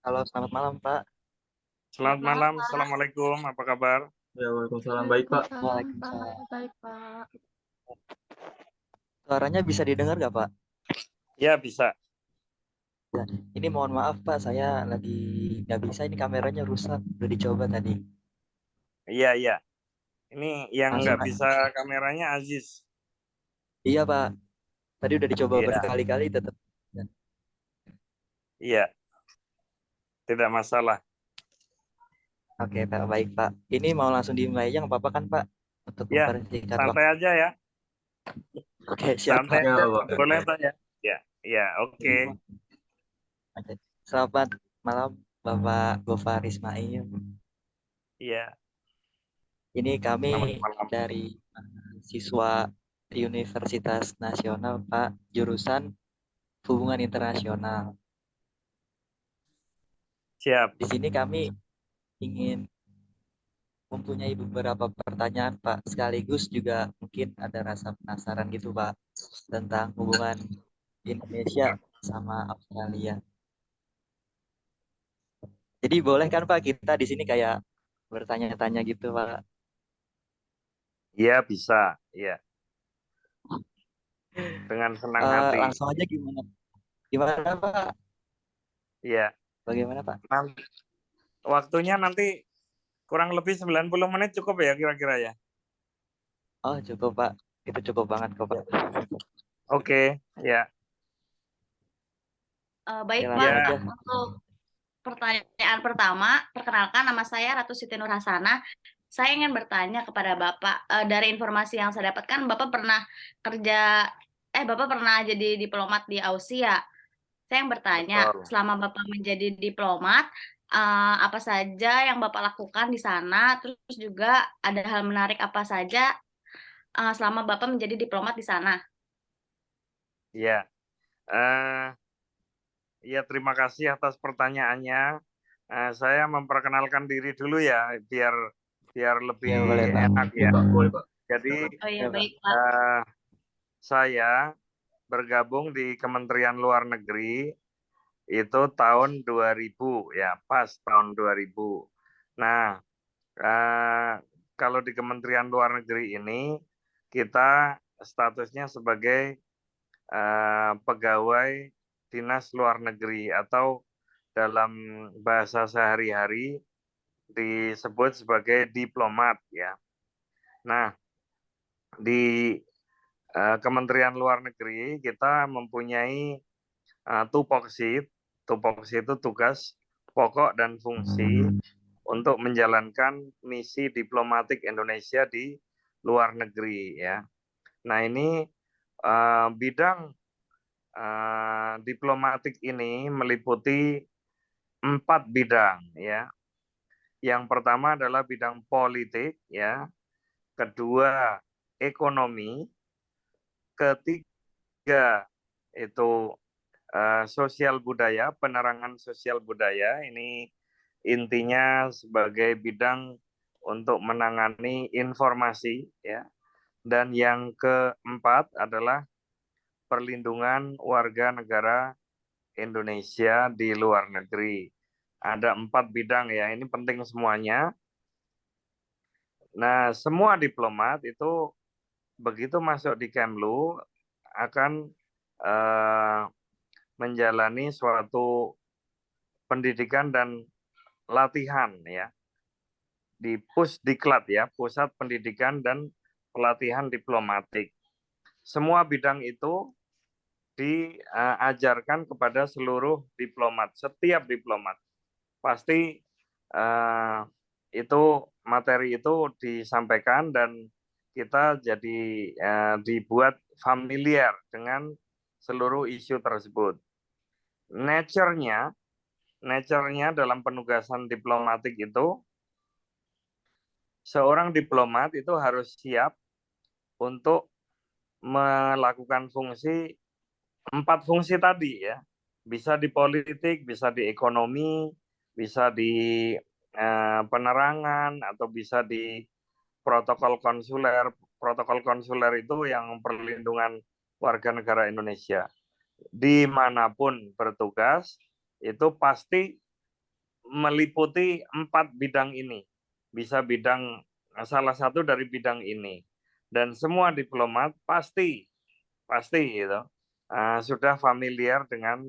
Halo, selamat malam, Pak. Selamat Selamat malam, malam, Pak. Assalamualaikum, apa kabar? Ya, Waalaikumsalam. Baik, Pak. Waalaikumsalam, Pak. Waalaikumsalam. Baik, Pak. Suaranya bisa didengar nggak, Pak? Ya, bisa. Ya, ini mohon maaf, Pak. Saya lagi nggak bisa. Ini kameranya rusak. Udah dicoba tadi. Iya, iya. Ini yang Langsung nggak aja. bisa kameranya Aziz. Iya, Pak. Tadi udah dicoba Iya, berkali-kali tetap. iya, tidak masalah. Oke, Pak. Baik, Pak. Ini mau langsung dimulai aja nggak apa-apa kan, Pak? Untuk Ya, mempersingkat santai waktu. aja ya. Oke, siap, Santai Pak. Ya, aja, Pak. boleh Santai. Pak ya. Ya, ya, oke. Oke. Selamat malam, Bapak Gofar Ismail. Iya, Ini kami selamat malam. dari siswa Universitas Nasional, Pak, jurusan Hubungan Internasional. Siap. Di sini kami ingin mempunyai beberapa pertanyaan, Pak. Sekaligus juga mungkin ada rasa penasaran gitu, Pak, tentang hubungan Indonesia sama Australia. Jadi boleh kan, Pak, kita di sini kayak bertanya-tanya gitu, Pak. Iya, bisa. Iya, dengan senang hati. Langsung aja gimana? Gimana, Pak? Iya. Bagaimana, Pak? Nanti, waktunya nanti kurang lebih 90 menit cukup ya kira-kira ya. Oh, cukup, Pak. Itu cukup banget kok, Pak. Ya. Oke, ya. Oke, Baik, langsung Pak. Ya, aja. Untuk pertanyaan pertama, perkenalkan nama saya Ratu Siti Nurhasana. Saya ingin bertanya kepada Bapak, dari informasi yang saya dapatkan, kerja, Bapak pernah jadi diplomat di Aussie ya? Saya yang bertanya, betul. selama Bapak menjadi diplomat, apa saja yang Bapak lakukan di sana? Terus juga ada hal menarik apa saja selama Bapak menjadi diplomat di sana? Ya. Eh, Ya, terima kasih atas pertanyaannya. Saya memperkenalkan diri dulu ya, biar biar Ya, boleh, lebih Pak. enak Ya, ya. Pak. Boleh, Pak. Jadi Silakan. Oh iya, Ya, Pak. baik, Pak. eh, saya bergabung di Kementerian Luar Negeri itu tahun 2000 ya, pas tahun 2000. Nah, eh, kalau di Kementerian Luar Negeri ini kita statusnya sebagai pegawai dinas luar negeri atau dalam bahasa sehari-hari disebut sebagai diplomat ya. Nah, di Kementerian Luar Negeri kita mempunyai tupoksi. Tupoksi itu tugas pokok dan fungsi untuk menjalankan misi diplomatik Indonesia di luar negeri ya. Nah, ini bidang diplomatik ini meliputi 4 bidang ya. Yang pertama adalah bidang politik ya, kedua ekonomi, ketiga itu sosial budaya, penerangan sosial budaya. Ini intinya sebagai bidang untuk menangani informasi ya. Dan yang keempat adalah perlindungan warga negara Indonesia di luar negeri. Ada 4 bidang ya, ini penting semuanya. Nah, semua diplomat itu begitu masuk di Kemlu akan eh, menjalani suatu pendidikan dan latihan ya di Pusdiklat ya, Pusat Pendidikan dan Pelatihan Diplomatik. Semua bidang itu diajarkan kepada seluruh diplomat, setiap diplomat. Pasti itu materi itu disampaikan dan kita jadi dibuat familiar dengan seluruh isu tersebut. Nature-nya, nature-nya dalam penugasan diplomatik itu, seorang diplomat itu harus siap untuk melakukan fungsi 4 fungsi tadi ya. Bisa di politik, bisa di ekonomi, bisa di penerangan, atau bisa di protokol konsuler. Protokol konsuler itu yang perlindungan warga negara Indonesia. Dimanapun bertugas, itu pasti meliputi 4 bidang ini. Bisa salah satu dari bidang ini. Dan semua diplomat pasti gitu, sudah familiar dengan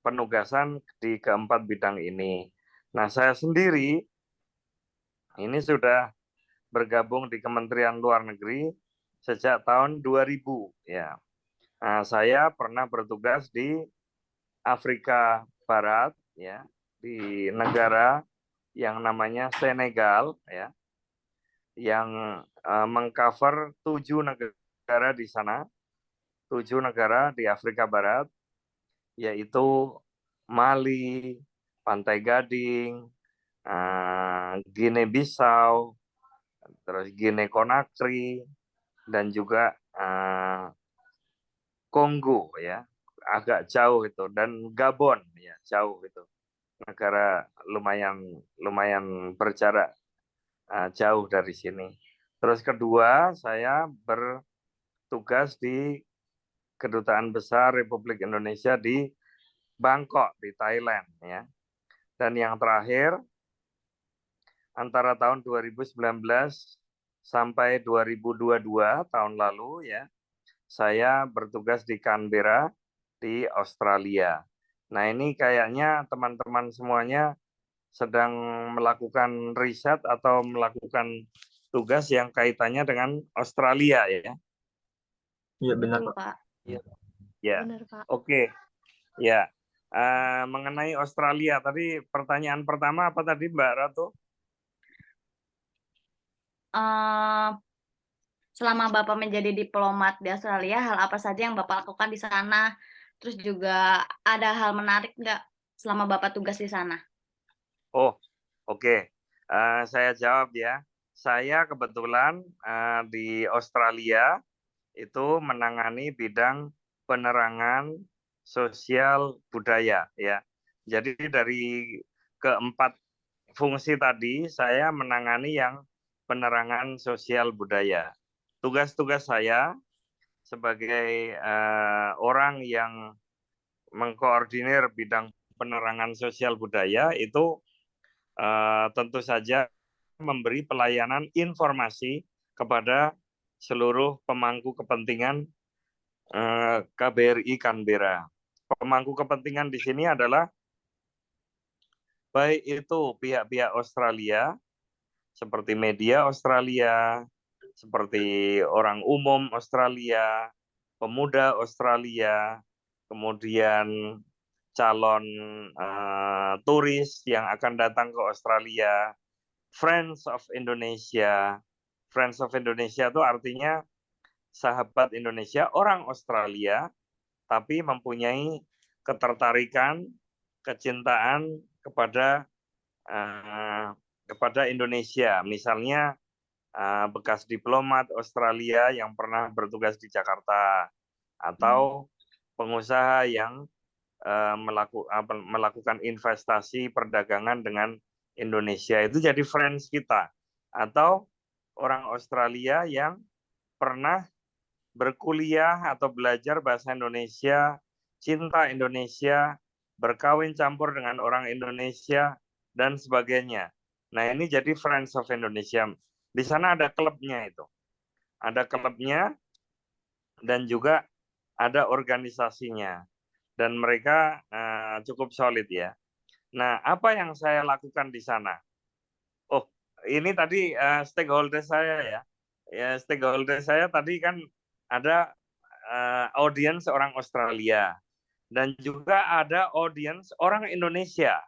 penugasan di keempat bidang ini. Nah, saya sendiri ini sudah bergabung di Kementerian Luar Negeri sejak tahun 2000 ya. Nah, saya pernah bertugas di Afrika Barat ya, di negara yang namanya Senegal ya, yang mengcover 7 negara di sana, 7 negara di Afrika Barat, yaitu Mali, Pantai Gading, Guinea-Bissau, terus Guinea-Conakry, dan juga Kongo ya, agak jauh itu, dan Gabon ya, jauh itu, negara lumayan berjarak jauh dari sini. Terus kedua, saya bertugas di Kedutaan Besar Republik Indonesia di Bangkok di Thailand ya. Dan yang terakhir antara tahun 2019 sampai 2022 tahun lalu ya, saya bertugas di Canberra di Australia. Nah, ini kayaknya teman-teman semuanya sedang melakukan riset atau melakukan tugas yang kaitannya dengan Australia ya. Iya benar Betul, Pak. Pak. Ya. Benar, Pak. Oke. Ya. Mengenai Australia tadi pertanyaan pertama apa tadi Mbak Ratu? Selama Bapak menjadi diplomat di Australia, hal apa saja yang Bapak lakukan di sana? Terus juga ada hal menarik nggak selama Bapak tugas di sana? Oh, oke. Saya jawab ya. Saya kebetulan di Australia itu menangani bidang penerangan sosial budaya ya. Jadi dari keempat fungsi tadi saya menangani yang penerangan sosial budaya. Tugas-tugas saya sebagai orang yang mengkoordinir bidang penerangan sosial budaya itu tentu saja memberi pelayanan informasi kepada seluruh pemangku kepentingan KBRI Canberra. Pemangku kepentingan di sini adalah baik itu pihak-pihak Australia, seperti media Australia, seperti orang umum Australia, pemuda Australia, kemudian calon turis yang akan datang ke Australia, Friends of Indonesia. Friends of Indonesia itu artinya sahabat Indonesia, orang Australia, tapi mempunyai ketertarikan, kecintaan kepada Indonesia. Misalnya bekas diplomat Australia yang pernah bertugas di Jakarta, atau pengusaha yang melakukan investasi perdagangan dengan Indonesia, itu jadi friends kita, atau orang Australia yang pernah berkuliah atau belajar bahasa Indonesia, cinta Indonesia, berkawin campur dengan orang Indonesia, dan sebagainya. Nah, ini jadi Friends of Indonesia. Di sana ada klubnya itu. Ada klubnya dan juga ada organisasinya. Dan mereka cukup solid ya. Nah, apa yang saya lakukan di sana? Oh, ini tadi stakeholder saya ya. Ya, stakeholder saya tadi kan ada audiens orang Australia dan juga ada audiens orang Indonesia.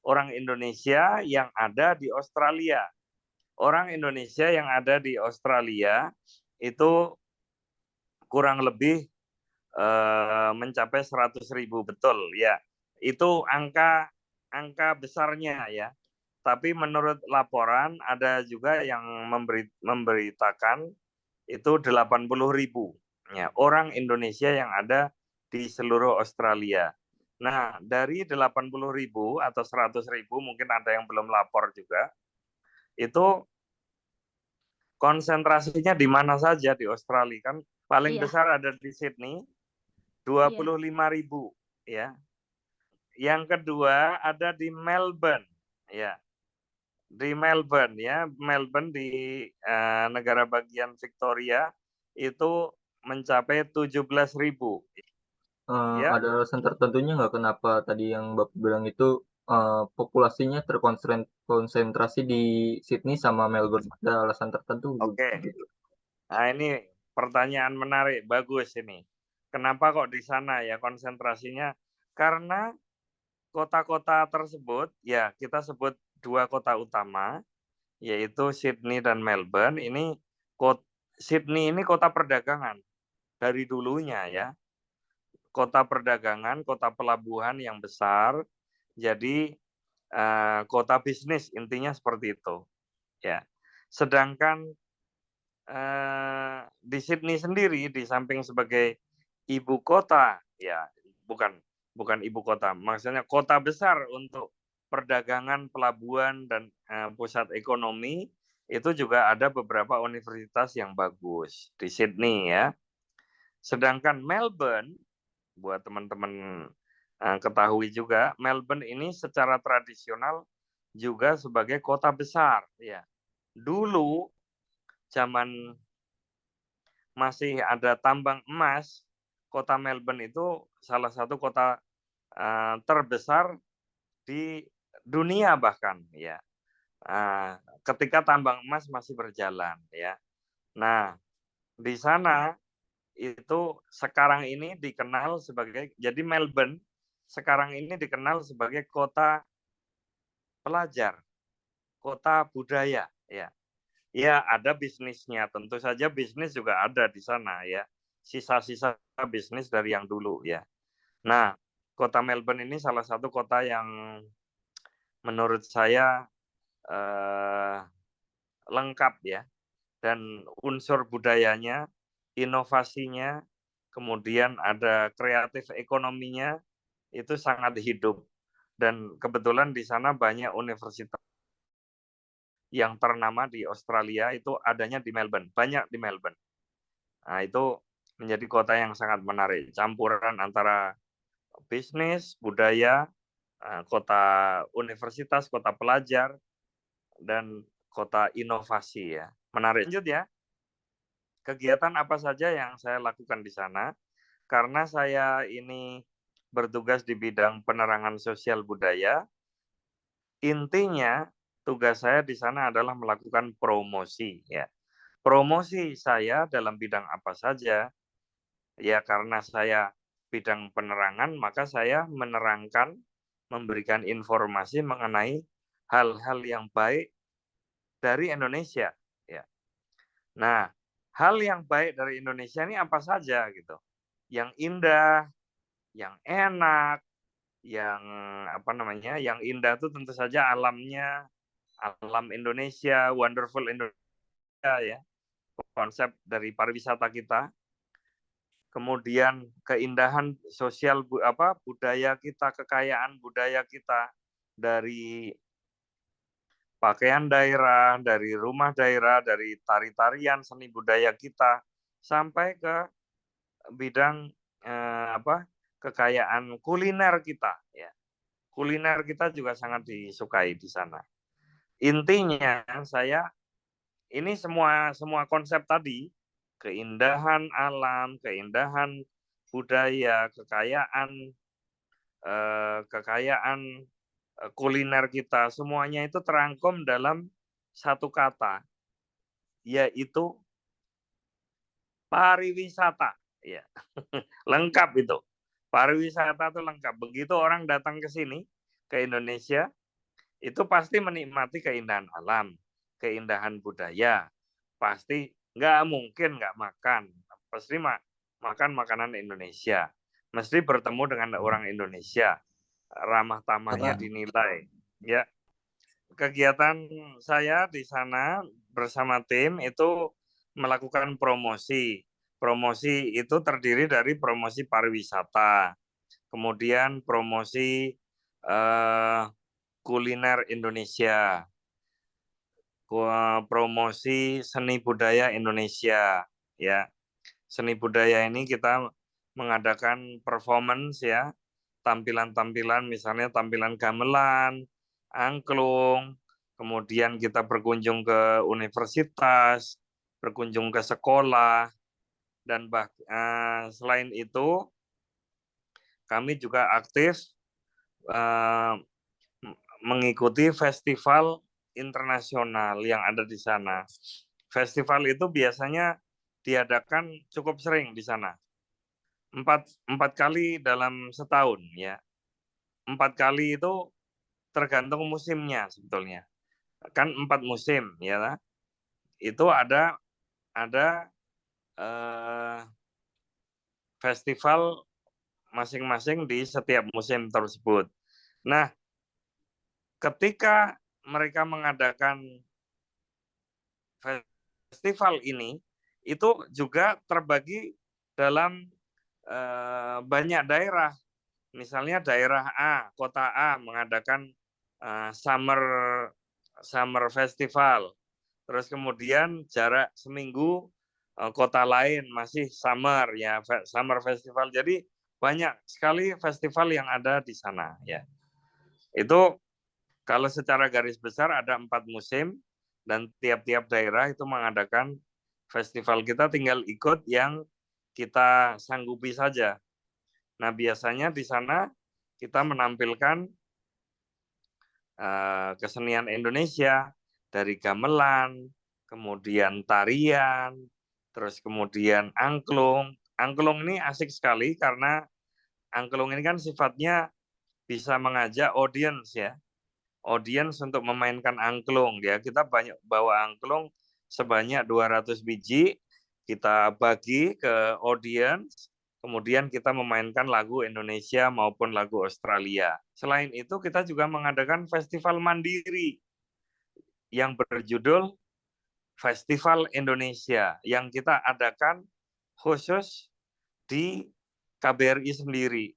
Orang Indonesia yang ada di Australia. Orang Indonesia yang ada di Australia itu kurang lebih mencapai 100.000 betul ya. Itu angka besarnya ya. Tapi menurut laporan ada juga yang memberitakan itu 80.000 ya, orang Indonesia yang ada di seluruh Australia. Nah, dari 80.000 atau 100.000, mungkin ada yang belum lapor juga, itu konsentrasinya di mana saja di Australia kan paling besar ada di Sydney, 25.000 ya. yang kedua ada di Melbourne, ya. Di Melbourne ya, Melbourne di negara bagian Victoria itu mencapai 17.000. Ya, Ada alasan tertentunya nggak kenapa tadi yang Bapak bilang itu populasinya terkonsentrasi di Sydney sama Melbourne? Ada alasan tertentu oke. begitu? Nah, ini pertanyaan menarik, bagus ini. Kenapa kok di sana ya konsentrasinya? Karena kota-kota tersebut, ya kita sebut dua kota utama, yaitu Sydney dan Melbourne. Sydney ini kota perdagangan dari dulunya ya. Kota perdagangan, kota pelabuhan yang besar. Jadi kota bisnis intinya seperti itu. Ya. Sedangkan di Sydney sendiri di samping sebagai ibu kota, ya bukan ibu kota, maksudnya kota besar untuk perdagangan, pelabuhan dan pusat ekonomi, itu juga ada beberapa universitas yang bagus di Sydney ya. Sedangkan Melbourne, buat teman-teman ketahui juga, Melbourne ini secara tradisional juga sebagai kota besar ya. Dulu zaman masih ada tambang emas, kota Melbourne itu salah satu kota terbesar di dunia bahkan ya. Ketika tambang emas masih berjalan ya. Nah, di sana itu sekarang ini dikenal sebagai, jadi Melbourne sekarang ini dikenal sebagai kota pelajar, kota budaya ya. Ya, ada bisnisnya. Tentu saja bisnis juga ada di sana ya. Sisa-sisa bisnis dari yang dulu ya. Nah, kota Melbourne ini salah satu kota yang menurut saya lengkap ya. Dan unsur budayanya, inovasinya, kemudian ada kreatif ekonominya, itu sangat hidup. Dan kebetulan di sana banyak universitas yang ternama di Australia itu adanya di Melbourne, banyak di Melbourne. Nah, itu menjadi kota yang sangat menarik, campuran antara bisnis, budaya, kota universitas, kota pelajar, dan kota inovasi ya. Menarik. Lanjut ya, kegiatan apa saja yang saya lakukan di sana, karena saya ini bertugas di bidang penerangan sosial budaya, intinya tugas saya di sana adalah melakukan promosi ya. Promosi saya dalam bidang apa saja? Ya karena saya bidang penerangan, maka saya menerangkan, memberikan informasi mengenai hal-hal yang baik dari Indonesia. Ya. Nah, hal yang baik dari Indonesia ini apa saja gitu? Yang indah, yang enak, yang apa namanya? Yang indah itu tentu saja alamnya, alam Indonesia, wonderful Indonesia ya. Konsep dari pariwisata kita. Kemudian keindahan sosial budaya kita, kekayaan budaya kita dari pakaian daerah, dari rumah daerah, dari tari-tarian seni budaya kita sampai ke bidang kekayaan kuliner kita ya. Kuliner kita juga sangat disukai di sana. Intinya saya ini semua konsep tadi, keindahan alam, keindahan budaya, kekayaan kuliner kita, semuanya itu terangkum dalam satu kata, yaitu pariwisata. Ya. Lengkap itu. Pariwisata itu lengkap. Begitu orang datang ke sini, ke Indonesia, itu pasti menikmati keindahan alam, keindahan budaya. Pasti nggak mungkin nggak makan. Pasti makan makanan Indonesia. Mesti bertemu dengan orang Indonesia. Ramah tamahnya dinilai. Ya, kegiatan saya di sana bersama tim itu melakukan promosi. Promosi itu terdiri dari promosi pariwisata, kemudian promosi kuliner Indonesia, promosi seni budaya Indonesia. Ya, seni budaya ini kita mengadakan performance ya, tampilan-tampilan, misalnya tampilan gamelan, angklung, kemudian kita berkunjung ke universitas, berkunjung ke sekolah, dan selain itu kami juga aktif mengikuti festival internasional yang ada di sana. Festival itu biasanya diadakan cukup sering di sana. Empat kali dalam setahun ya. 4 kali itu tergantung musimnya sebetulnya. Kan 4 musim ya. Itu ada festival masing-masing di setiap musim tersebut. Nah, ketika mereka mengadakan festival ini, itu juga terbagi dalam banyak daerah. Misalnya daerah A, kota A mengadakan summer festival. Terus kemudian jarak seminggu kota lain masih summer ya, summer festival. Jadi banyak sekali festival yang ada di sana ya. Itu kalau secara garis besar ada 4 musim dan tiap-tiap daerah itu mengadakan festival. Kita tinggal ikut yang kita sanggupi saja. Nah, biasanya di sana kita menampilkan kesenian Indonesia dari gamelan, kemudian tarian, terus kemudian angklung. Angklung ini asik sekali karena angklung ini kan sifatnya bisa mengajak audiens ya. Audiens untuk memainkan angklung ya. Kita banyak bawa angklung sebanyak 200 biji, kita bagi ke audiens, kemudian kita memainkan lagu Indonesia maupun lagu Australia. Selain itu kita juga mengadakan festival mandiri yang berjudul Festival Indonesia yang kita adakan khusus di KBRI sendiri.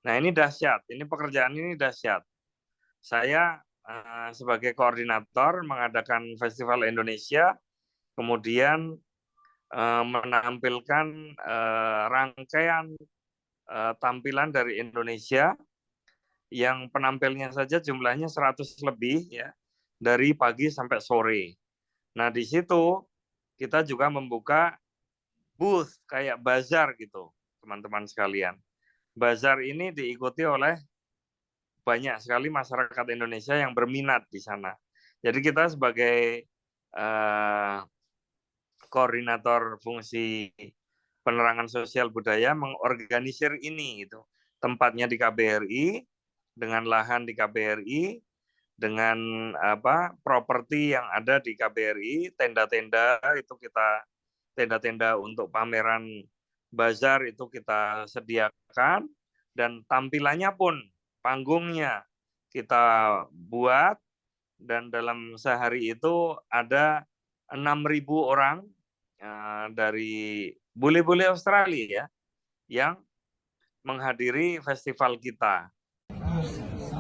Nah, ini dahsyat, ini pekerjaan ini dahsyat. Saya sebagai koordinator mengadakan Festival Indonesia, kemudian menampilkan rangkaian tampilan dari Indonesia yang penampilnya saja jumlahnya 100 lebih ya, dari pagi sampai sore. Nah, di situ kita juga membuka booth kayak bazar gitu, teman-teman sekalian. Bazar ini diikuti oleh banyak sekali masyarakat Indonesia yang berminat di sana. Jadi kita sebagai koordinator fungsi penerangan sosial budaya mengorganisir ini gitu. Tempatnya di KBRI, dengan lahan di KBRI, dengan properti yang ada di KBRI, tenda-tenda itu tenda-tenda untuk pameran bazar itu kita sediakan, dan tampilannya pun panggungnya kita buat, dan dalam sehari itu ada 6.000 orang dari bule-bule Australia ya, yang menghadiri festival kita.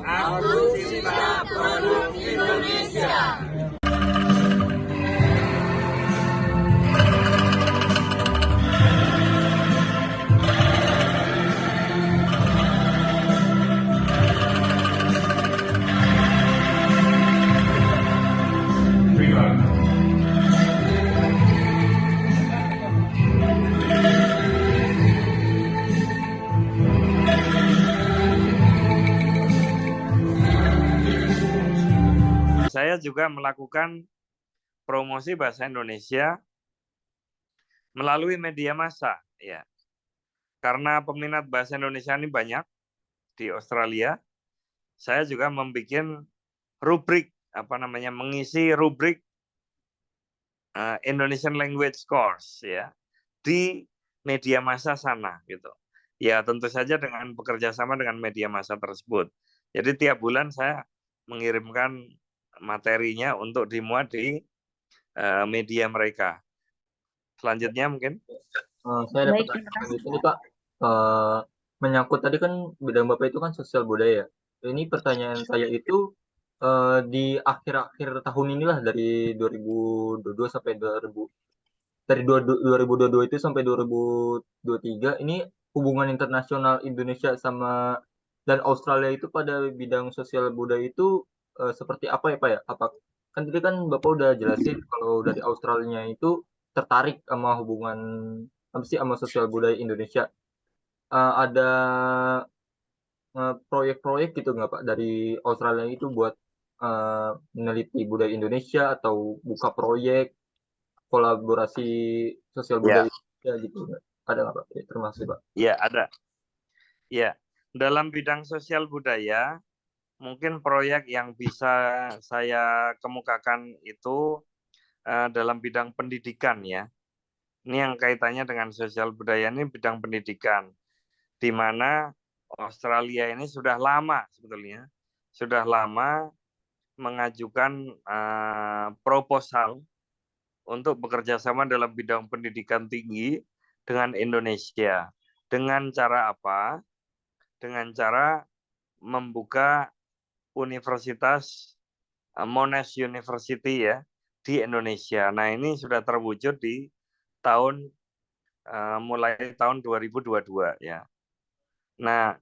Aku cinta produk Indonesia. Saya juga melakukan promosi bahasa Indonesia melalui media massa ya. Karena peminat bahasa Indonesia ini banyak di Australia, saya juga membuat rubrik mengisi rubrik Indonesian Language Course ya di media massa sana gitu. Ya, tentu saja dengan bekerja sama dengan media massa tersebut. Jadi tiap bulan saya mengirimkan materinya untuk dimuat di media mereka. Selanjutnya mungkin. Saya ada pertanyaan di sini Pak. Menyangkut tadi kan bidang Bapak itu kan sosial budaya. Ini pertanyaan saya itu di akhir-akhir tahun inilah dari 2022 sampai 2022 itu sampai 2023 ini hubungan internasional Indonesia sama Dan Australia itu pada bidang sosial budaya itu seperti apa ya Pak ya? Apa kan tadi kan Bapak udah jelasin kalau dari Australia itu tertarik sama hubungan apa sih sama sosial budaya Indonesia. Ada proyek-proyek gitu nggak Pak dari Australia itu buat meneliti budaya Indonesia atau buka proyek kolaborasi sosial budaya Ya, Indonesia gitu nggak? Ada nggak Pak? Ya, terima kasih Pak. ya ada. Ya, dalam bidang sosial budaya, mungkin proyek yang bisa saya kemukakan itu dalam bidang pendidikan ya. Ini yang kaitannya dengan sosial budaya ini bidang pendidikan, di mana Australia ini sudah lama sebetulnya, sudah lama mengajukan proposal untuk bekerja sama dalam bidang pendidikan tinggi dengan Indonesia. Dengan cara apa? Dengan cara membuka universitas Monash University ya di Indonesia. Nah, ini sudah terwujud di tahun mulai tahun 2022 ya. Nah,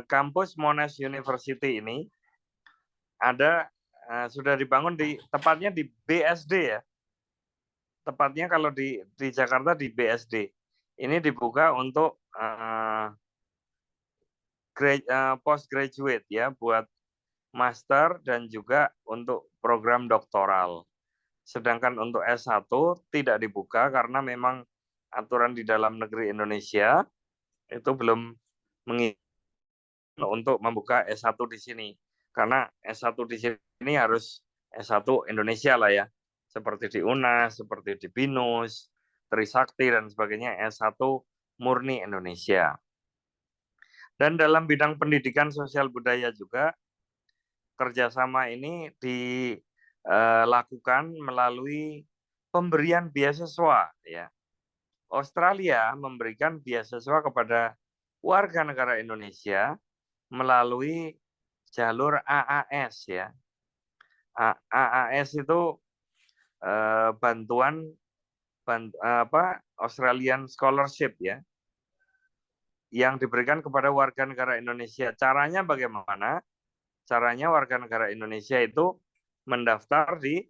kampus Monash University ini ada sudah dibangun tepatnya di BSD ya. Tepatnya kalau di Jakarta di BSD. Ini dibuka untuk postgraduate ya, buat master dan juga untuk program doktoral. Sedangkan untuk S1 tidak dibuka karena memang aturan di dalam negeri Indonesia itu belum mengizinkan untuk membuka S1 di sini. Karena S1 di sini harus S1 Indonesia lah ya. Seperti di UNAS, seperti di BINUS, Trisakti dan sebagainya, S1 murni Indonesia. Dan dalam bidang pendidikan sosial budaya juga, kerjasama ini dilakukan melalui pemberian beasiswa. Ya. Australia memberikan beasiswa kepada warga negara Indonesia melalui jalur AAS. Ya. AAS itu bantuan Australian Scholarship ya, yang diberikan kepada warga negara Indonesia. Caranya bagaimana? Caranya warga negara Indonesia itu mendaftar di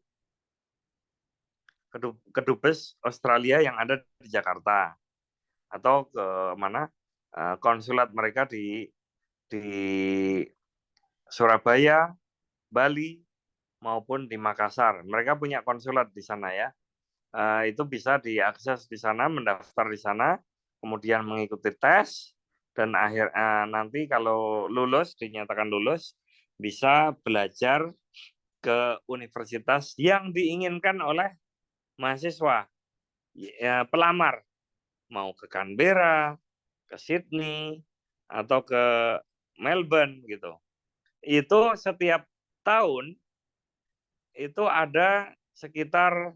Kedubes Australia yang ada di Jakarta atau ke mana konsulat mereka di Surabaya, Bali maupun di Makassar. Mereka punya konsulat di sana ya. Itu bisa diakses di sana, mendaftar di sana, kemudian mengikuti tes dan nanti kalau lulus, dinyatakan lulus, bisa belajar ke universitas yang diinginkan oleh mahasiswa, ya, pelamar, mau ke Canberra, ke Sydney, atau ke Melbourne gitu. Itu setiap tahun itu ada sekitar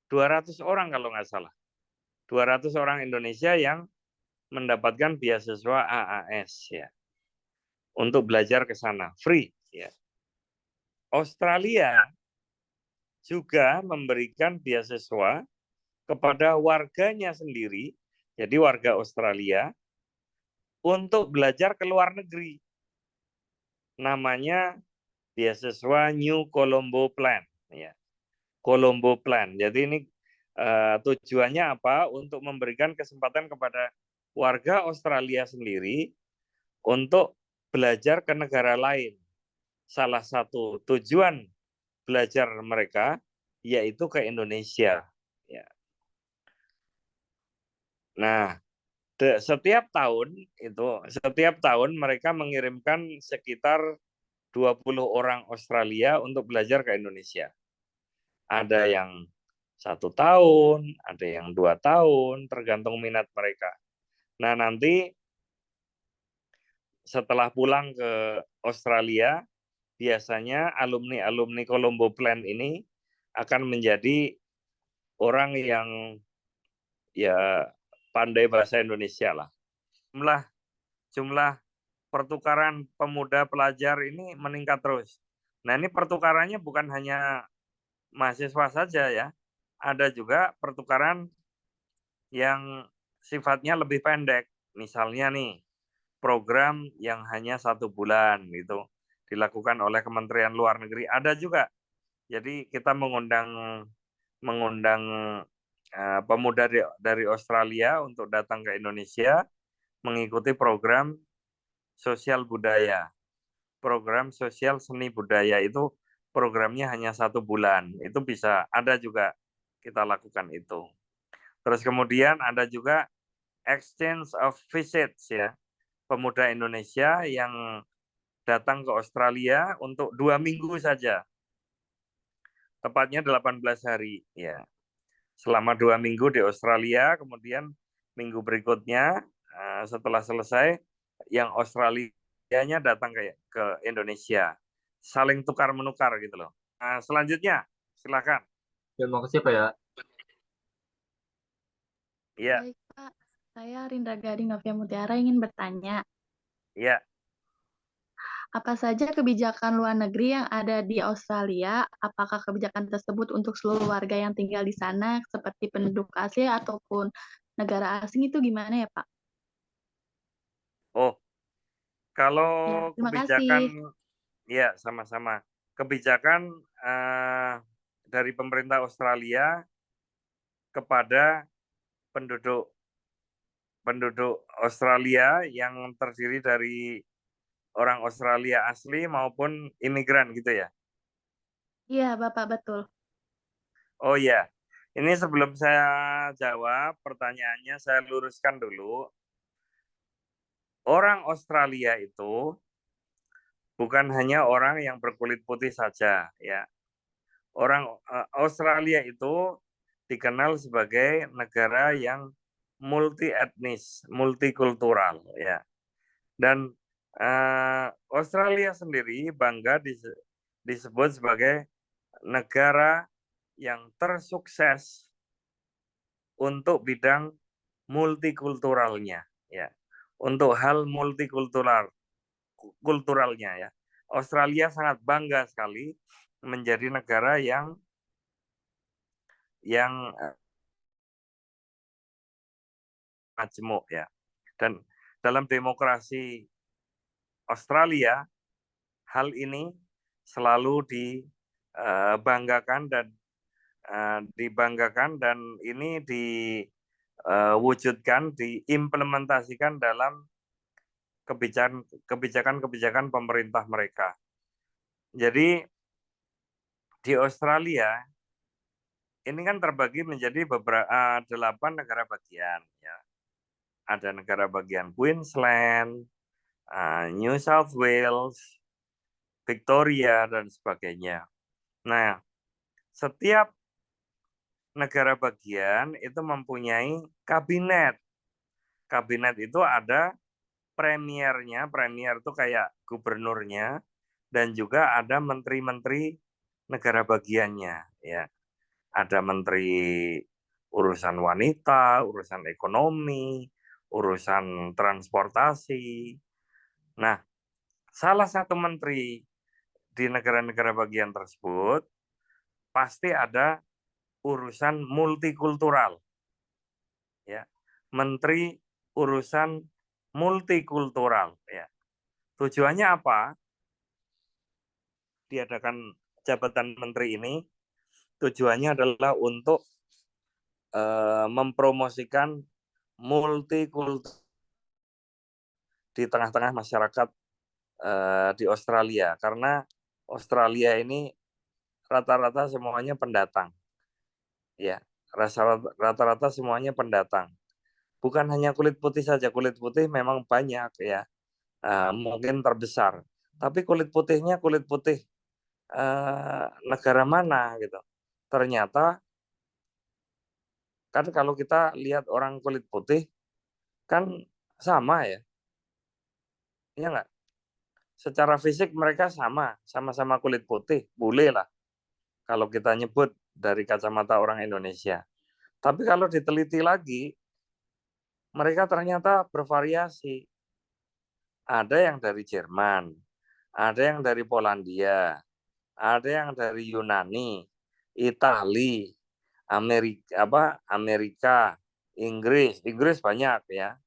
200 orang kalau nggak salah. 200 orang Indonesia yang mendapatkan beasiswa AAS ya. Untuk belajar ke sana, free ya. Australia juga memberikan beasiswa kepada warganya sendiri, jadi warga Australia, untuk belajar ke luar negeri. Namanya beasiswa New Colombo Plan. Ya. Colombo Plan. Jadi ini tujuannya apa? Untuk memberikan kesempatan kepada warga Australia sendiri untuk belajar ke negara lain. Salah satu tujuan belajar mereka yaitu ke Indonesia. Ya. Nah, setiap tahun mereka mengirimkan sekitar 20 orang Australia untuk belajar ke Indonesia. Ada yang 1 tahun, ada yang 2 tahun, tergantung minat mereka. Nah, nanti setelah pulang ke Australia, biasanya alumni-alumni Colombo Plan ini akan menjadi orang yang ya pandai bahasa Indonesia lah. Jumlah pertukaran pemuda pelajar ini meningkat terus. Nah, ini pertukarannya bukan hanya mahasiswa saja ya. Ada juga pertukaran yang sifatnya lebih pendek. Misalnya nih, program yang hanya 1 bulan gitu dilakukan oleh Kementerian Luar Negeri. Ada juga. Jadi kita mengundang pemuda dari Australia untuk datang ke Indonesia mengikuti program sosial budaya. Program sosial seni budaya itu programnya hanya 1 bulan. Itu bisa ada juga kita lakukan itu. Terus kemudian ada juga exchange of visits ya. Pemuda Indonesia yang datang ke Australia untuk 2 minggu saja. Tepatnya 18 hari ya. Selama 2 minggu di Australia, kemudian minggu berikutnya setelah selesai yang Australianya datang ke Indonesia. Saling tukar menukar gitu loh. Selanjutnya silakan. Terima kasih Pak ya. Iya, Baik, Pak. Saya Rindra Gading Novia Mutiara ingin bertanya, iya. apa saja kebijakan luar negeri yang ada di Australia? Apakah kebijakan tersebut untuk seluruh warga yang tinggal di sana, seperti penduduk asli ataupun negara asing itu gimana ya, Pak? Oh, kalau Ya, terima kebijakan, kasih. ya sama-sama. Kebijakan dari pemerintah Australia kepada penduduk Australia yang terdiri dari orang Australia asli maupun imigran gitu ya. Iya, Bapak, betul. Oh ya, ini sebelum saya jawab pertanyaannya, saya luruskan dulu. Orang Australia itu bukan hanya orang yang berkulit putih saja, ya. Orang Australia itu dikenal sebagai negara yang multi etnis, multikultural, ya. Dan Australia sendiri bangga disebut sebagai negara yang tersukses untuk bidang multikulturalnya, ya. Untuk hal multikulturalnya, ya. Australia sangat bangga sekali menjadi negara yang majemuk, ya. Dan dalam demokrasi Australia, hal ini selalu dibanggakan dan ini diwujudkan, diimplementasikan dalam kebijakan pemerintah mereka. Jadi di Australia ini kan terbagi menjadi 8 negara bagian, ya. Ada negara bagian Queensland, New South Wales, Victoria, dan sebagainya. Nah, setiap negara bagian itu mempunyai kabinet. Kabinet itu ada premiernya, premier itu kayak gubernurnya, dan juga ada menteri-menteri negara bagiannya. Ya. Ada menteri urusan wanita, urusan ekonomi, urusan transportasi. Nah, salah satu menteri di negara-negara bagian tersebut pasti ada urusan multikultural. Ya. Menteri urusan multikultural, ya. Tujuannya apa? Diadakan jabatan menteri ini tujuannya adalah untuk mempromosikan multikultur di tengah-tengah masyarakat di Australia, karena Australia ini rata-rata semuanya pendatang, ya. Rata-rata semuanya pendatang. Bukan hanya kulit putih saja, kulit putih memang banyak, ya, mungkin terbesar. Tapi kulit putihnya kulit putih negara mana gitu. Ternyata kan kalau kita lihat orang kulit putih kan sama ya, iya nggak? Secara fisik mereka sama-sama kulit putih, boleh lah kalau kita nyebut dari kacamata orang Indonesia. Tapi kalau diteliti lagi, mereka ternyata bervariasi. Ada yang dari Jerman, ada yang dari Polandia, ada yang dari Yunani, Itali, Amerika, Inggris banyak ya.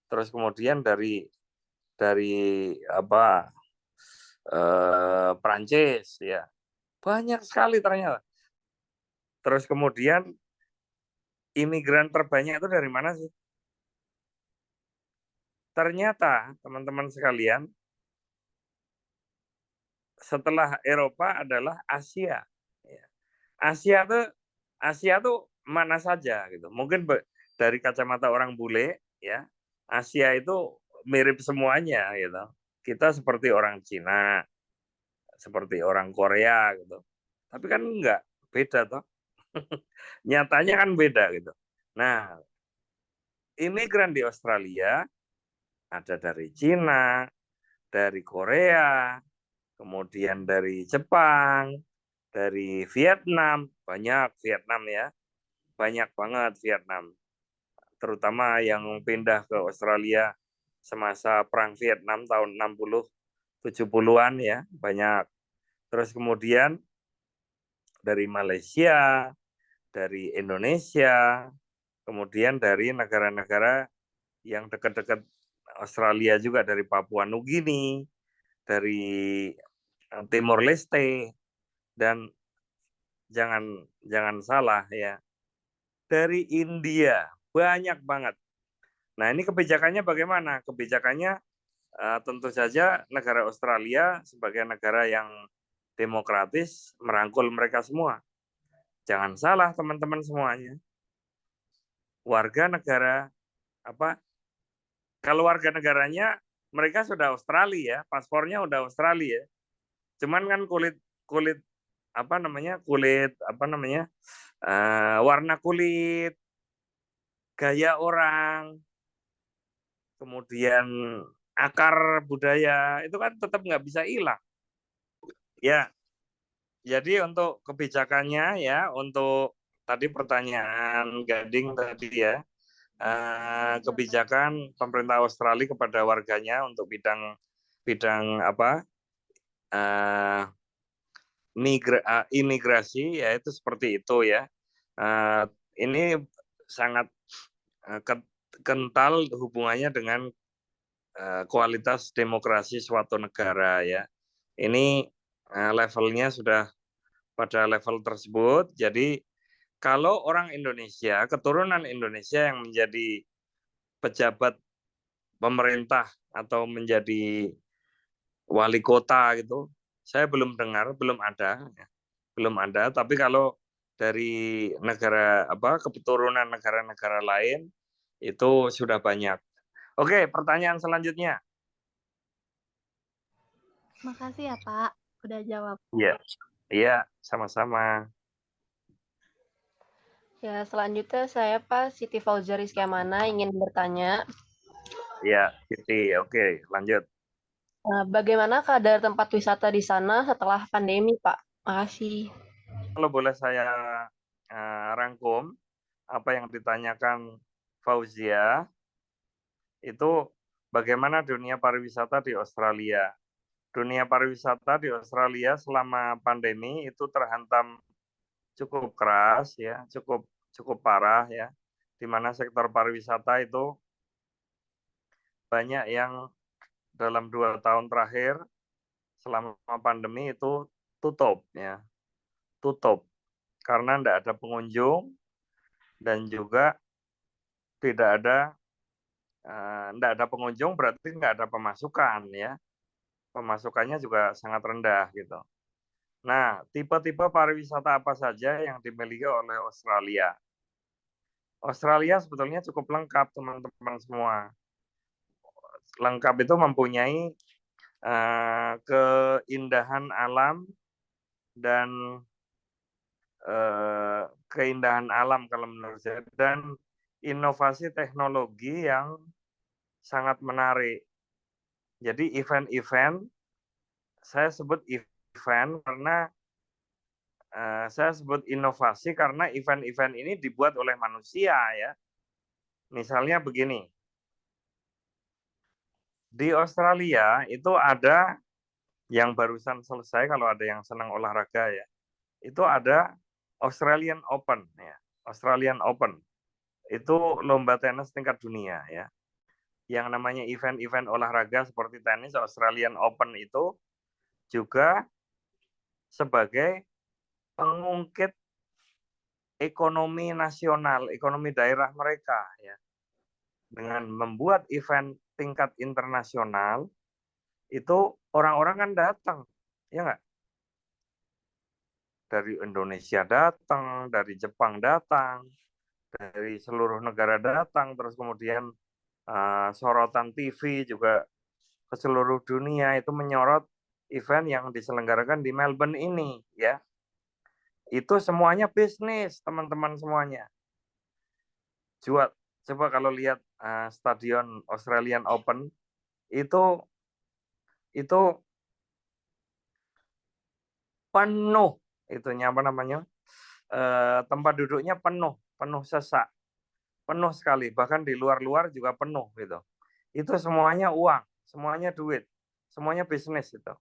Terus kemudian dari dari Prancis ya. Banyak sekali ternyata. Terus kemudian imigran terbanyak itu dari mana sih? Ternyata teman-teman sekalian, setelah Eropa adalah Asia. Asia tuh mana saja gitu. Mungkin dari kacamata orang bule ya, Asia itu mirip semuanya gitu. Kita seperti orang Cina, seperti orang Korea gitu. Tapi kan enggak, beda toh. Nyatanya kan beda gitu. Nah, imigran di Australia ada dari Cina, dari Korea, kemudian dari Jepang, dari Vietnam, banyak Vietnam ya, banyak banget Vietnam. Terutama yang pindah ke Australia semasa Perang Vietnam tahun 60, 70-an ya, banyak. Terus kemudian dari Malaysia, dari Indonesia, kemudian dari negara-negara yang dekat-dekat Australia juga, dari Papua Nugini, dari Timor Leste, dan jangan salah ya, dari India, banyak banget. Nah, ini kebijakannya bagaimana? Kebijakannya tentu saja negara Australia sebagai negara yang demokratis merangkul mereka semua. Jangan salah teman-teman semuanya. Warga negara kalau warga negaranya mereka sudah Australia, paspornya udah Australia. Cuman kan kulit warna kulit, gaya orang, kemudian akar budaya itu kan tetap nggak bisa hilang. Ya, jadi untuk kebijakannya ya, untuk tadi pertanyaan Gading tadi ya, kebijakan pemerintah Australia kepada warganya untuk bidang imigrasi ya, itu seperti itu ya. Ini sangat kental hubungannya dengan kualitas demokrasi suatu negara ya. Ini levelnya sudah pada level tersebut. Jadi kalau orang Indonesia, keturunan Indonesia yang menjadi pejabat pemerintah atau menjadi wali kota gitu, saya belum dengar, belum ada. Tapi kalau dari negara keturunan negara-negara lain itu sudah banyak. Oke, pertanyaan selanjutnya. Makasih ya Pak, udah jawab. Iya, sama-sama. Ya, selanjutnya saya Pak Siti Fauzia Rizkyamana ingin bertanya. Ya, Siti. Oke, lanjut. Bagaimana keadaan tempat wisata di sana setelah pandemi, Pak? Makasih. Kalau boleh saya rangkum apa yang ditanyakan Fauzia, itu bagaimana dunia pariwisata di Australia. Dunia pariwisata di Australia selama pandemi itu terhantam cukup keras ya, cukup parah ya, di mana sektor pariwisata itu banyak yang dalam 2 tahun terakhir selama pandemi itu tutup karena tidak ada pengunjung dan juga tidak ada pengunjung, berarti nggak ada pemasukan ya, pemasukannya juga sangat rendah gitu. Nah, tipe-tipe pariwisata apa saja yang dimiliki oleh Australia? Australia sebetulnya cukup lengkap teman-teman semua. Lengkap itu mempunyai keindahan alam dan keindahan alam kalau menurut saya, dan inovasi teknologi yang sangat menarik. Jadi event-event, saya sebut event karena saya sebut inovasi karena event-event ini dibuat oleh manusia ya. Misalnya begini, di Australia itu ada yang barusan selesai, kalau ada yang senang olahraga ya, itu ada Australian Open ya. Australian Open itu lomba tenis tingkat dunia ya. yang namanya event-event olahraga seperti tenis Australian Open itu juga sebagai pengungkit ekonomi nasional, ekonomi daerah mereka ya. Dengan membuat event tingkat internasional itu orang-orang kan datang, ya nggak? Dari Indonesia datang, dari Jepang datang, dari seluruh negara datang, terus kemudian sorotan TV juga ke seluruh dunia itu menyorot event yang diselenggarakan di Melbourne ini, ya. Itu semuanya bisnis, teman-teman semuanya. Coba kalau lihat stadion Australian Open itu penuh, itunya apa namanya, tempat duduknya penuh sesak, penuh sekali, bahkan di luar juga penuh gitu. Itu semuanya uang, semuanya duit, semuanya bisnis itu.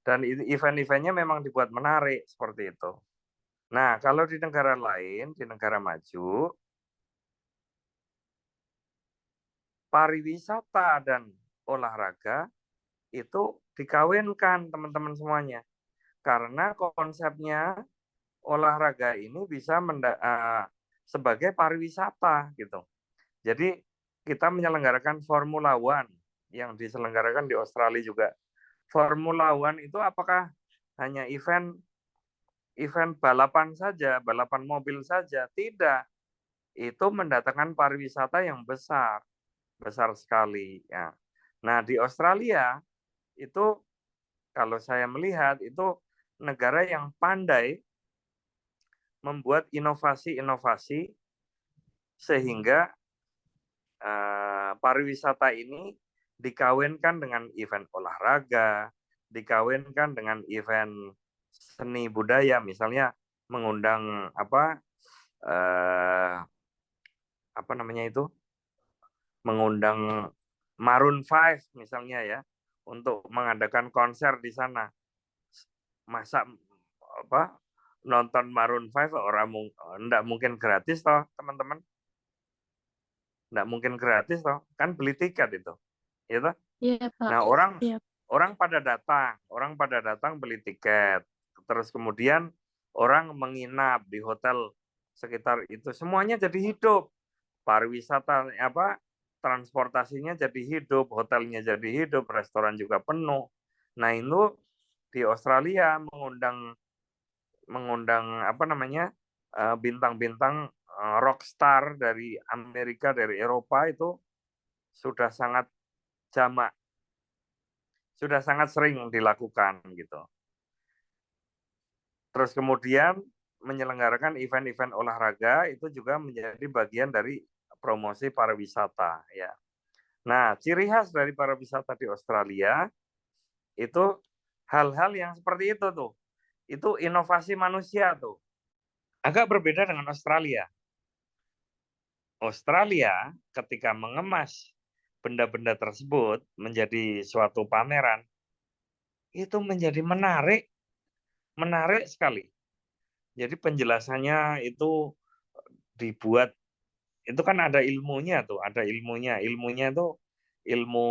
Dan event-eventnya memang dibuat menarik seperti itu. Nah, kalau di negara lain, di negara maju, pariwisata dan olahraga itu dikawinkan teman-teman semuanya. Karena konsepnya olahraga ini bisa sebagai pariwisata gitu. Jadi kita menyelenggarakan Formula One yang diselenggarakan di Australia juga. Formula One itu apakah hanya event balapan saja, balapan mobil saja? Tidak. Itu mendatangkan pariwisata yang besar sekali ya. Nah, di Australia itu kalau saya melihat itu negara yang pandai membuat inovasi-inovasi sehingga pariwisata ini dikawinkan dengan event olahraga, dikawinkan dengan event seni budaya, misalnya mengundang apa namanya itu, mengundang Maroon 5 misalnya ya, untuk mengadakan konser di sana. Masa nonton Maroon 5 enggak mungkin gratis toh, teman-teman. Enggak mungkin gratis toh, kan beli tiket itu. Ya toh? Iya, Pak. Nah, Iya. orang pada datang beli tiket. Terus kemudian orang menginap di hotel sekitar itu. Semuanya jadi hidup. Pariwisata transportasinya jadi hidup, hotelnya jadi hidup, restoran juga penuh. Nah, itu di Australia mengundang bintang-bintang rockstar dari Amerika, dari Eropa itu sudah sangat jamak, sudah sangat sering dilakukan gitu. Terus kemudian menyelenggarakan event-event olahraga itu juga menjadi bagian dari promosi pariwisata ya. Nah, ciri khas dari pariwisata di Australia itu hal-hal yang seperti itu tuh. Itu inovasi manusia tuh. Agak berbeda dengan Australia. Australia ketika mengemas benda-benda tersebut menjadi suatu pameran, itu menjadi menarik sekali. Jadi penjelasannya itu dibuat, itu kan ada ilmunya tuh, ada ilmunya. Ilmunya itu ilmu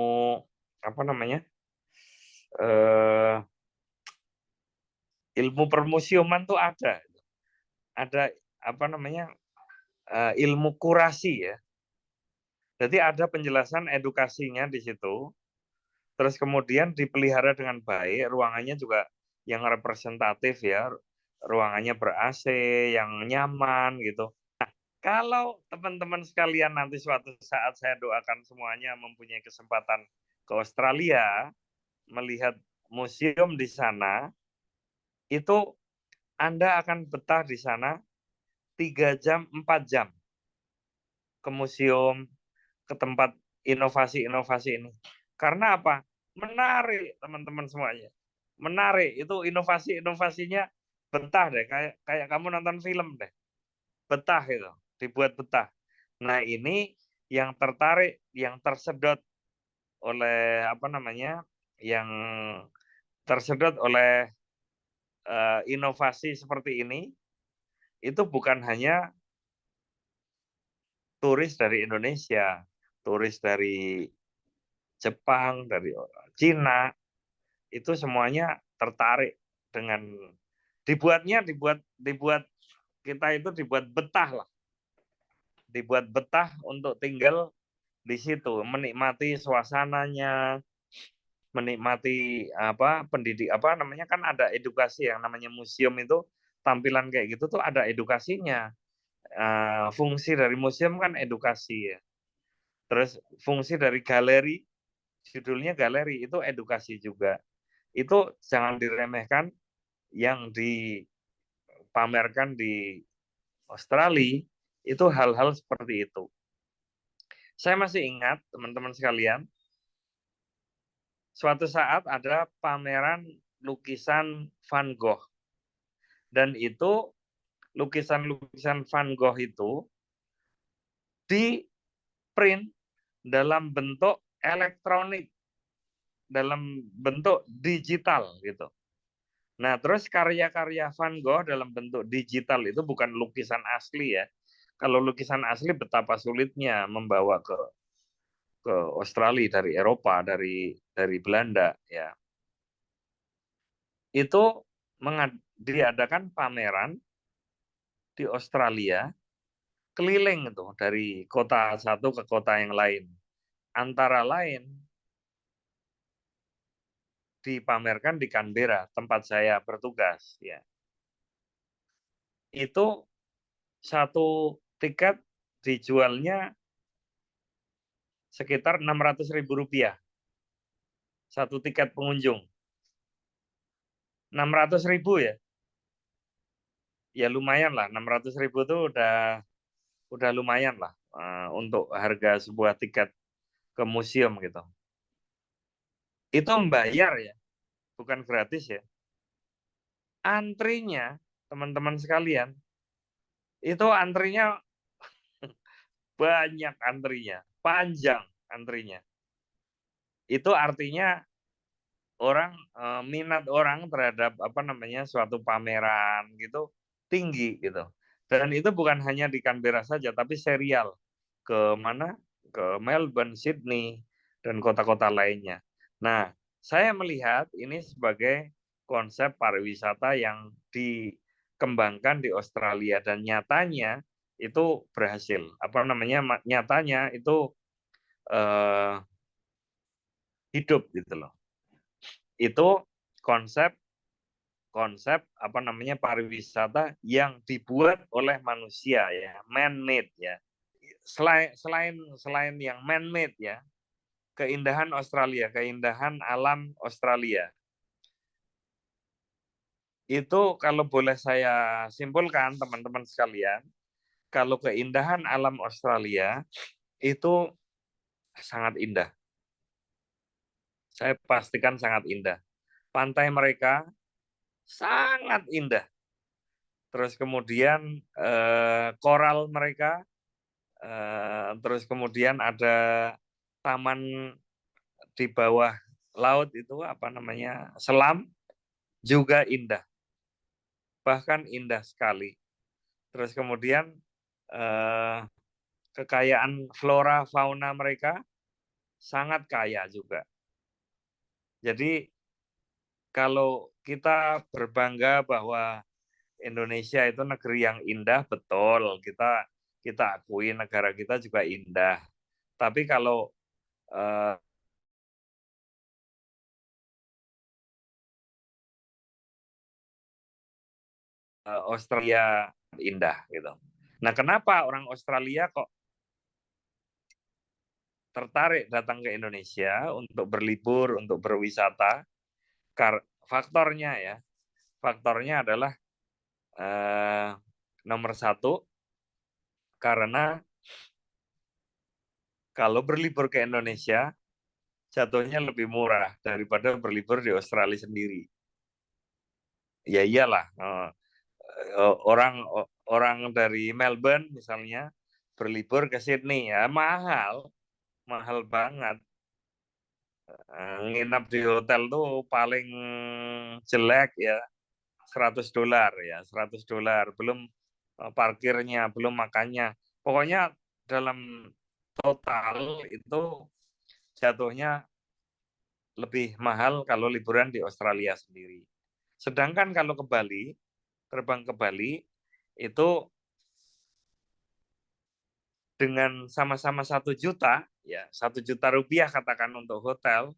apa namanya? Ilmu permusiuman tuh ada apa namanya? Ilmu kurasi ya. Jadi ada penjelasan edukasinya di situ. Terus kemudian dipelihara dengan baik, ruangannya juga yang representatif ya. Ruangannya ber-AC, yang nyaman gitu. Nah, kalau teman-teman sekalian nanti suatu saat, saya doakan semuanya mempunyai kesempatan ke Australia, melihat museum di sana, itu Anda akan betah di sana 3 jam, 4 jam ke museum, ke tempat inovasi-inovasi ini. Karena apa? Menarik, teman-teman semuanya. Menarik, itu inovasi-inovasinya betah deh, kayak kamu nonton film deh. Betah itu, dibuat betah. Nah, ini yang tertarik, yang tersedot oleh yang tersedot oleh inovasi seperti ini, itu bukan hanya turis dari Indonesia, turis dari Jepang, dari Cina, itu semuanya tertarik dengan dibuat kita itu dibuat betah untuk tinggal di situ, menikmati suasananya, menikmati kan ada edukasi yang namanya museum itu, tampilan kayak gitu tuh ada edukasinya. Fungsi dari museum kan edukasi ya. Terus fungsi dari galeri, judulnya galeri, itu edukasi juga. Itu jangan diremehkan yang dipamerkan di Australia, itu hal-hal seperti itu. Saya masih ingat, teman-teman sekalian, suatu saat ada pameran lukisan Van Gogh. Dan itu lukisan-lukisan Van Gogh itu di print dalam bentuk elektronik, dalam bentuk digital gitu. Nah, terus karya-karya Van Gogh dalam bentuk digital itu bukan lukisan asli ya. Kalau lukisan asli betapa sulitnya membawa ke Australia dari Eropa, dari Belanda ya. Itu diadakan pameran di Australia, keliling itu dari kota satu ke kota yang lain. Antara lain dipamerkan di Canberra, tempat saya bertugas ya. Itu satu tiket dijualnya sekitar Rp600.000. Satu tiket pengunjung. 600.000 ya. Ya lumayan lah, 600.000 itu udah lumayan lah untuk harga sebuah tiket ke museum gitu. Itu membayar ya, bukan gratis ya. Antrinya, teman-teman sekalian, itu antrinya banyak antrinya, panjang antrinya. Itu artinya minat orang terhadap suatu pameran gitu tinggi gitu. Dan itu bukan hanya di Canberra saja, tapi serial ke mana? Ke Melbourne, Sydney, dan kota-kota lainnya. Nah, saya melihat ini sebagai konsep pariwisata yang dikembangkan di Australia dan nyatanya itu berhasil. Nyatanya itu hidup gitu loh. Itu konsep pariwisata yang dibuat oleh manusia ya, man-made ya. Selain yang man-made ya, keindahan Australia, keindahan alam Australia. Itu kalau boleh saya simpulkan teman-teman sekalian, kalau keindahan alam Australia itu sangat indah. Saya pastikan sangat indah. Pantai mereka sangat indah. Terus kemudian koral mereka, terus kemudian ada taman di bawah laut itu selam, juga indah. Bahkan indah sekali. Terus kemudian kekayaan flora fauna mereka sangat kaya juga. Jadi kalau kita berbangga bahwa Indonesia itu negeri yang indah, betul. Kita akui negara kita juga indah. Tapi kalau Australia indah gitu. Nah, kenapa orang Australia kok tertarik datang ke Indonesia untuk berlibur, untuk berwisata? Faktornya adalah nomor satu, karena kalau berlibur ke Indonesia jatuhnya lebih murah daripada berlibur di Australia sendiri. Ya iyalah, orang dari Melbourne misalnya berlibur ke Sydney ya mahal banget. Nginap di hotel tuh paling jelek ya $100 ya, $100, belum parkirnya, belum makannya. Pokoknya dalam total itu jatuhnya lebih mahal kalau liburan di Australia sendiri. Sedangkan kalau ke Bali, terbang ke Bali itu dengan sama-sama 1 juta, ya 1 juta rupiah katakan untuk hotel,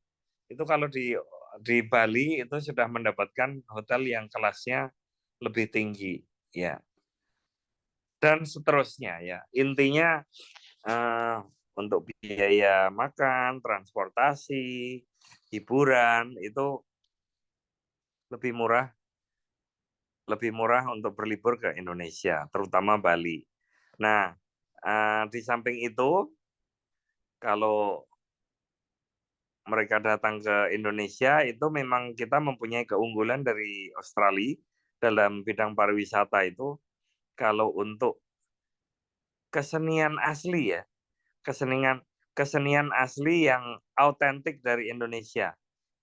itu kalau di Bali itu sudah mendapatkan hotel yang kelasnya lebih tinggi, ya. Dan seterusnya, ya. Intinya untuk biaya makan, transportasi, hiburan itu lebih murah untuk berlibur ke Indonesia, terutama Bali. Nah, di samping itu, kalau mereka datang ke Indonesia, itu memang kita mempunyai keunggulan dari Australia dalam bidang pariwisata itu, kalau untuk kesenian asli ya, kesenian asli yang autentik dari Indonesia,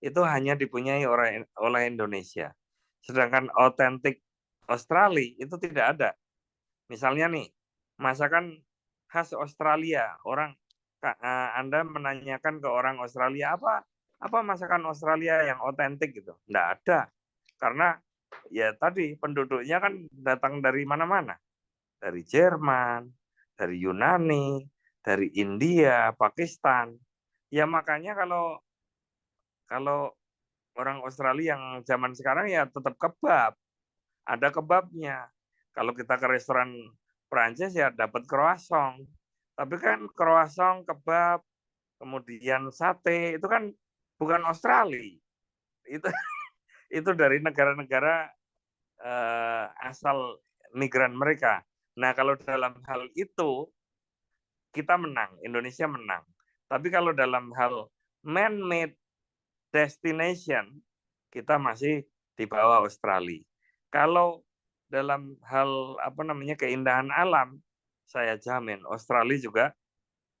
itu hanya dipunyai oleh Indonesia. Sedangkan autentik Australia itu tidak ada. Misalnya nih, masakan khas Australia, Anda menanyakan ke orang Australia apa masakan Australia yang otentik gitu, nggak ada, karena ya tadi penduduknya kan datang dari mana-mana, dari Jerman, dari Yunani, dari India, Pakistan. Ya makanya kalau orang Australia yang zaman sekarang ya tetap kebab, ada kebabnya. Kalau kita ke restoran Prancis ya dapat croissant. Tapi kan croissant, kebab, kemudian sate itu kan bukan Australia. Itu dari negara-negara asal migran mereka. Nah, kalau dalam hal itu kita menang, Indonesia menang. Tapi kalau dalam hal man-made destination, kita masih di bawah Australia. Kalau dalam hal keindahan alam, saya jamin Australia juga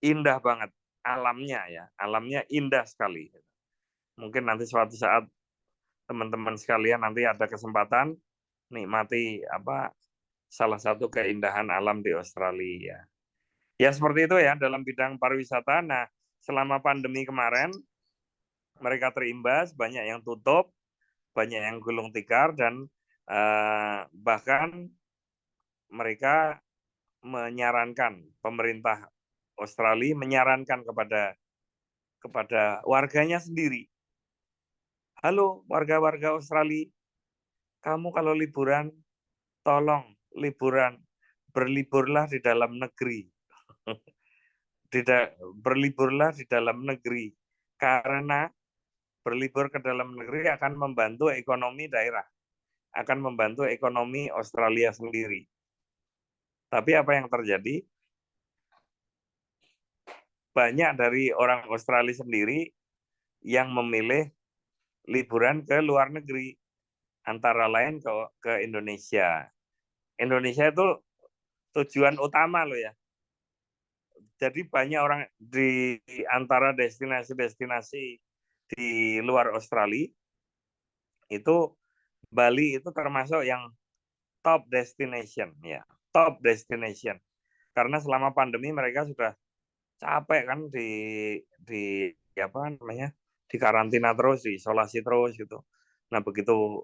indah banget alamnya ya, alamnya indah sekali. Mungkin nanti suatu saat teman-teman sekalian nanti ada kesempatan nikmati salah satu keindahan alam di Australia. Ya seperti itu ya dalam bidang pariwisata. Nah, selama pandemi kemarin mereka terimbas, banyak yang tutup, banyak yang gulung tikar, dan bahkan mereka menyarankan, pemerintah Australia menyarankan kepada warganya sendiri. Halo warga-warga Australia, kamu kalau liburan, tolong berliburlah di dalam negeri. Berliburlah di dalam negeri, karena berlibur ke dalam negeri akan membantu ekonomi daerah, akan membantu ekonomi Australia sendiri. Tapi apa yang terjadi? Banyak dari orang Australia sendiri yang memilih liburan ke luar negeri, antara lain ke Indonesia. Indonesia itu tujuan utama loh ya. Jadi banyak orang di antara destinasi-destinasi di luar Australia, itu Bali itu termasuk yang top destination ya, top destination. Karena selama pandemi mereka sudah capek kan di karantina terus, diisolasi terus gitu. Nah, begitu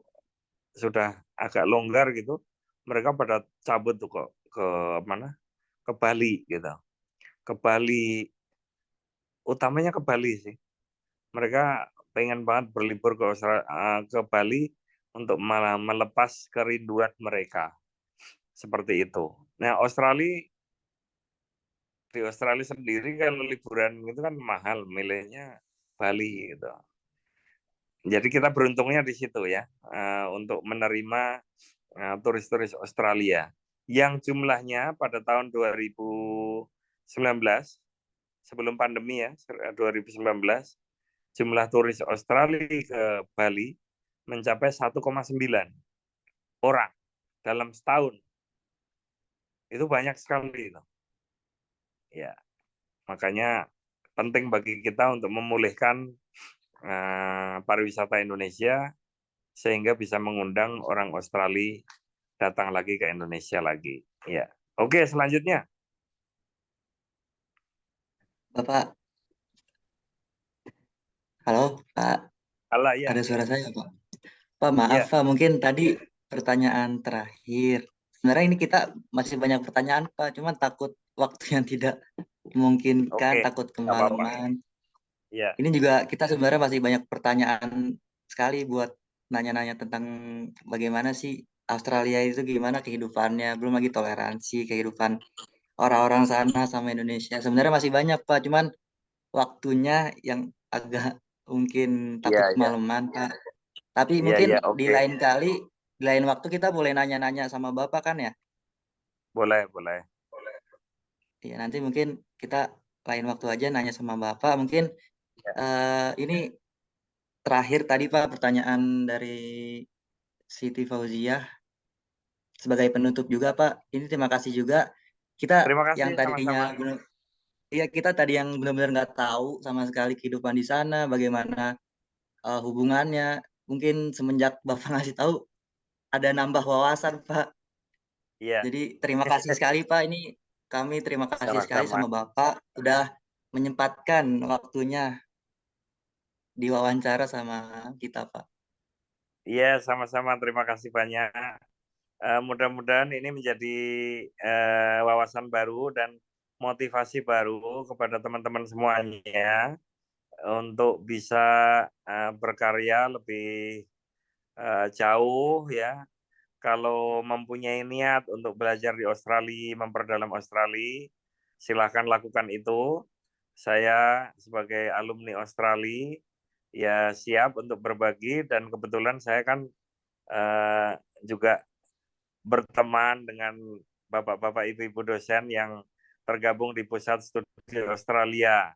sudah agak longgar gitu, mereka pada cabut tuh ke Bali gitu. Ke Bali, utamanya ke Bali sih. Mereka pengen banget berlibur ke Bali untuk melepas kerinduan mereka. Seperti itu. Nah, di Australia sendiri kalau liburan itu kan mahal, milihnya Bali gitu. Jadi kita beruntungnya di situ ya, untuk menerima turis-turis Australia yang jumlahnya pada tahun 2019, sebelum pandemi ya, 2019, jumlah turis Australia ke Bali mencapai 1,9 orang dalam setahun. Itu banyak sekali itu. Ya, makanya penting bagi kita untuk memulihkan pariwisata Indonesia sehingga bisa mengundang orang Australia datang lagi ke Indonesia lagi. Ya, oke, selanjutnya. Bapak, halo, Pak. Alah, ya, Ada ya, suara saya, Pak. Pak, maaf, ya. Pak. Mungkin tadi pertanyaan terakhir. Sebenarnya ini kita masih banyak pertanyaan, Pak. Cuman takut waktu yang tidak memungkinkan, Oke, takut nggak apa-apa. kemalaman. Ya, Ini juga kita sebenarnya masih banyak pertanyaan sekali buat nanya-nanya tentang bagaimana sih Australia itu gimana kehidupannya, belum lagi toleransi, kehidupan orang-orang sana sama Indonesia. Sebenarnya masih banyak, Pak. Cuman waktunya yang agak mungkin iya, takut iya, kemalaman, Pak. Tapi iya, iya, mungkin di oke. lain kali, di lain waktu kita boleh nanya-nanya sama Bapak kan ya? Boleh, boleh. Iya, nanti mungkin kita lain waktu aja nanya sama Bapak. Mungkin Ya. ini terakhir tadi Pak pertanyaan dari Siti Fauziah sebagai penutup juga Pak. Ini terima kasih juga kita Terima yang kasih, tadinya sama-sama. iya kita tadi yang benar-benar nggak tahu sama sekali kehidupan di sana, bagaimana hubungannya. Mungkin semenjak Bapak ngasih tahu ada nambah wawasan Pak. Iya, Jadi terima kasih sekali Pak. Ini kami terima kasih sekali sama-sama. sama Bapak udah menyempatkan waktunya diwawancara sama kita Pak. Iya, sama-sama. Terima kasih banyak. Mudah-mudahan ini menjadi wawasan baru dan motivasi baru kepada teman-teman semuanya untuk bisa berkarya lebih jauh ya. Kalau mempunyai niat untuk belajar di Australia, memperdalam Australia, silahkan lakukan itu. Saya sebagai alumni Australia ya siap untuk berbagi dan kebetulan saya kan juga berteman dengan bapak-bapak ibu-ibu dosen yang tergabung di pusat studi Australia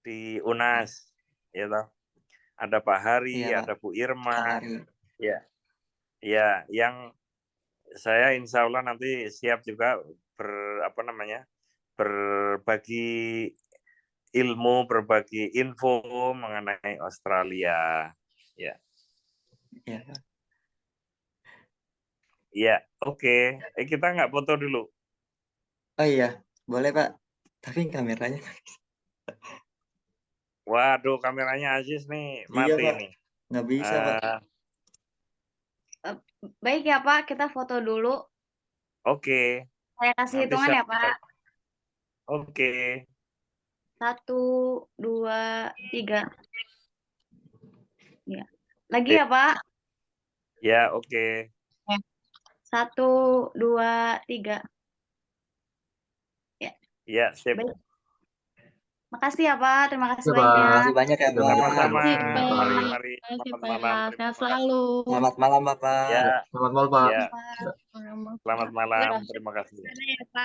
di UNAS, ya toh. Ada Pak Iya Hari, Pak, ada Bu Pak Irma, Hari. ya, ya, yang saya insya Allah nanti siap juga berbagi ilmu, berbagi info mengenai Australia. Ya, Iya Pak. ya, oke. Kita nggak foto dulu. Oh iya, boleh Pak. Tapi kameranya. Waduh, kameranya Aziz nih Iya mati Pak, nih. nggak bisa Pak. Baik ya Pak, kita foto dulu. Oke, Saya kasih nanti hitungan saya. ya Pak. Oke, 1, 2, 3. Ya. Lagi Oke. ya Pak. Ya, oke. 1, 2, 3. Ya. Ya, sip. Baik. Makasih ya Pak. Terima kasih Ya, banyak. Terima Pak. kasih banyak ya Terima Pak. kasih Sama-sama. Makasih sebelumnya, Pak Pak. Hari. Mari, Makasih selamat Pak. malam. Sehat Terima kasih. selalu. Selamat malam Bapak. Ya, Selamat malam, Pak. ya. Pak. Selamat malam. Terima kasih. Ada ya Pak.